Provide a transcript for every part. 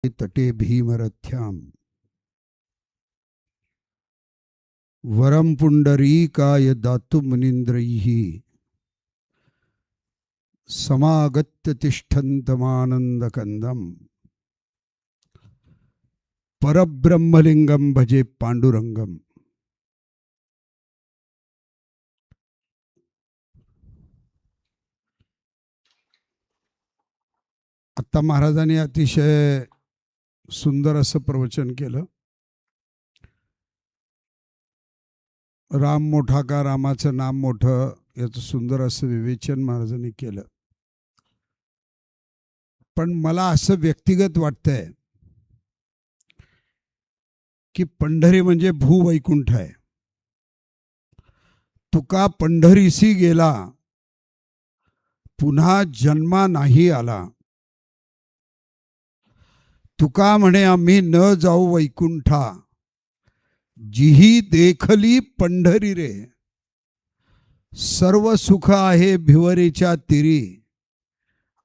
तटे भीमरथ्याम वरम पुंडरीकाय दातु मुनीन्द्रैः समागत्य तिष्ठन्तमानन्दकन्दम् परब्रह्मलिंगम भजे पांडुरंगम. आता महाराजांनी अतिशय सुंदर असं प्रवचन केलं. राम मोठा का रामाचं नाम मोठं याचं सुंदर असं विवेचन महाराजांनी केलं. पण मला असं व्यक्तिगत वाटतंय की पंढरी म्हणजे भूवैकुंठ आहे. तुका पंढरीसी गेला पुन्हा जन्मा नाही आला. तुका म्हणे आम्ही न जाऊ वैकुंठा जिही देखली पंढरी रे. सर्व सुख आहे भिवरेच्या तिरी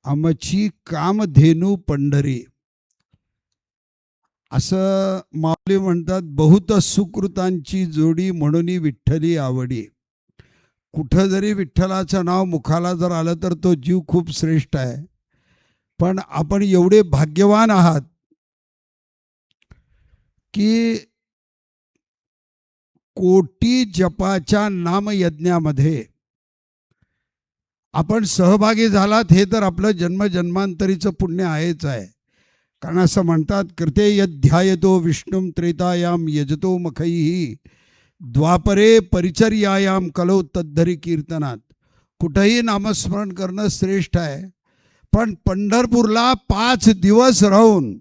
आमची कामधेनू पंढरी. असं माऊली म्हणतात, बहुत सुकृतांची जोडी म्हणून विठ्ठली आवडी. कुठं जरी विठ्ठलाचं नाव मुखाला जर आलं तर तो जीव खूप श्रेष्ठ आहे. पण आपण एवढे भाग्यवान आहात की कोटी जपाच्या नामयज्ञामध्ये आपण सहभागी झालात. हे तर आपलं जन्मजन्मांतरीचं पुण्य आहेच आहे. कारण असं म्हणतात, कृते यध्यायतो विष्णुम त्रेतायाम यजतो मखैः द्वापरे परिचर्यायाम कलो तद्धरी कीर्तनात. कुठंही नामस्मरण करणं श्रेष्ठ आहे. पण पंढरपूरला 5 दिवस राहून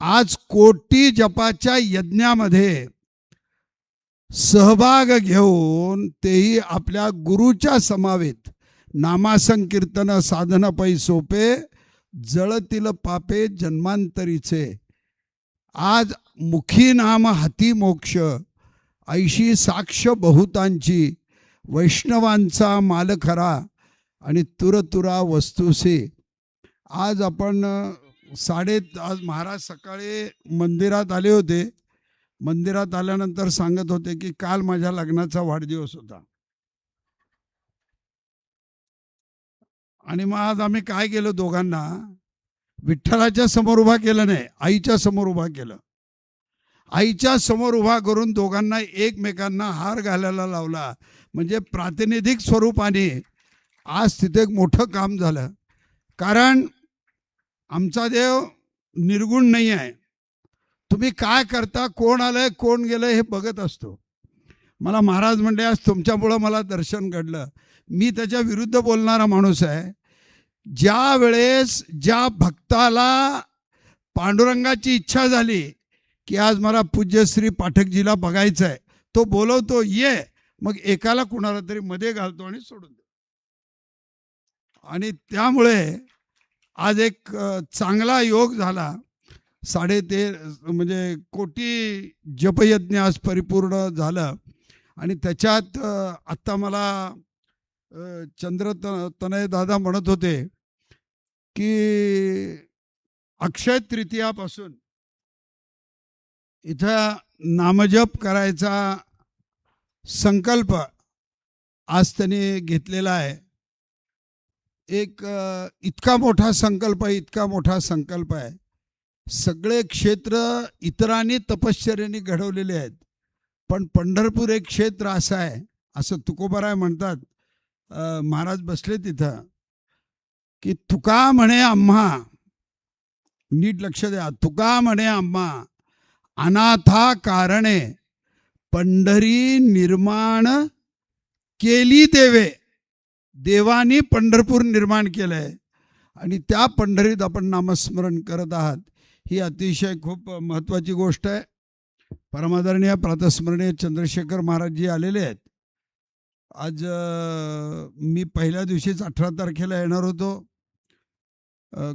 आज कोटी जपाच्या यज्ञामध्ये सहभाग घेऊन तेही आपल्या गुरुच्या समवेत नामासंकीर्तन साधन पै सोपे जळतील पापे जन्मांतरीचे. आज मुखी नाम हाती मोक्ष ऐशी साक्ष बहुतांची वैष्णवांचा माल खरा आणि तुरतुरा वस्तुसे. आज आपण आज महाराज सकाळी मंदिरात आले होते. मंदिरात आल्यानंतर सांगत होते की काल माझ्या लग्नाचा वाढदिवस होता. आणि मग आज आम्ही काय केलं, दोघांना विठ्ठलाच्या समोर उभा केलं नाही, आईच्या समोर उभा केलं. आईच्या समोर उभा करून दोघांना एकमेकांना हार घालायला लावला. म्हणजे प्रातिनिधिक स्वरूपाने आज तिथे एक मोठं काम झालं. कारण आमचा देव निर्गुण नाही आहे. तुम्ही काय करता, कोण आलंय कोण गेलंय हे बघत असतो. मला महाराज म्हणले आज तुमच्यामुळं मला दर्शन घडलं. मी त्याच्या विरुद्ध बोलणारा माणूस आहे. ज्या वेळेस ज्या भक्ताला पांडुरंगाची इच्छा झाली की आज मला पूज्य श्री पाठकजीला बघायचं आहे, तो बोलवतो ये. मग एकाला कुणाला तरी मध्ये घालतो आणि सोडून देतो. आणि त्यामुळे आज एक चांगला योग झाला. 13.5 म्हणजे कोटी जपयज्ञ आज परिपूर्ण झालं. आणि त्याच्यात आत्ता मला तनय दादा म्हणत होते की अक्षय तृतीयापासून इथं नामजप करायचा संकल्प आज त्यांनी घेतलेला आहे. एक इतका मोठा संकल्प आहे, इतका मोठा संकल्प आहे. सगळे क्षेत्र इतरांनी तपश्चर्याने घडवलेले आहेत, पण पंढरपूर एक क्षेत्र असं आहे, असं तुकोबाराय म्हणतात. महाराज बसले तिथं की तुका म्हणे आम्हा, नीट लक्ष द्या, तुका म्हणे आम्हा अनाथा कारणे पंढरी निर्माण केली देवे. देवानी पंढरपूर निर्माण केलंय आणि त्या पंढरीत आपण नामस्मरण करत आहात. ही अतिशय खूप महत्त्वाची गोष्ट आहे. परमादरणीय प्रातस्मरणीय चंद्रशेखर महाराजजी आलेले आहेत. आज मी पहिल्या दिवशीच 18 तारखेला येणार होतो.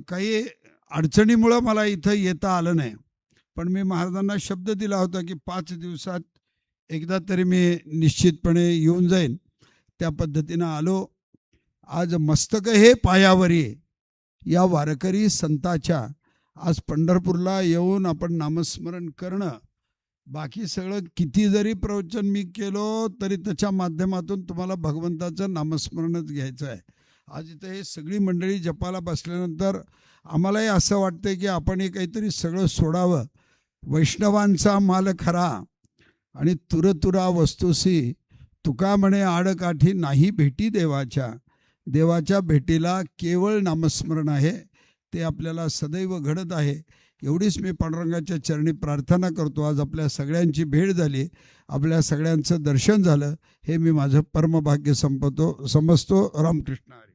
काही अडचणीमुळं मला इथं येता आलं नाही. पण मी महाराजांना शब्द दिला होता की 5 दिवसात एकदा तरी मी निश्चितपणे येऊन जाईन. त्या पद्धतीनं आलो. आज मस्तक हे पायावरी या वारकरी संताच्या आज पंढरपूरला येऊन आपण नामस्मरण करणं, बाकी सगळं किती जरी प्रवचन मी केलो तरी त्याच्या माध्यमातून तुम्हाला भगवंताचं नामस्मरणच घ्यायचं आहे. आज इथं हे सगळी मंडळी जपाला बसल्यानंतर आम्हालाही असं वाटतंय की आपण हे काहीतरी सगळं सोडावं. वैष्णवांचा माल खरा आणि तुरतुरा वस्तुसी, तुका म्हणे आडकाठी नाही भेटी देवाच्या. देवाच्या भेटीला केवळ नामस्मरण आहे, ते आपल्याला सदैव घडत आहे. एवढीच मी पांडुरंगाच्या चरणी प्रार्थना करतो. आज आपल्या सगळ्यांची भेट झाली, आपल्या सगळ्यांचं दर्शन झालं, हे मी माझं परमभाग्य समजतो. रामकृष्ण हरी.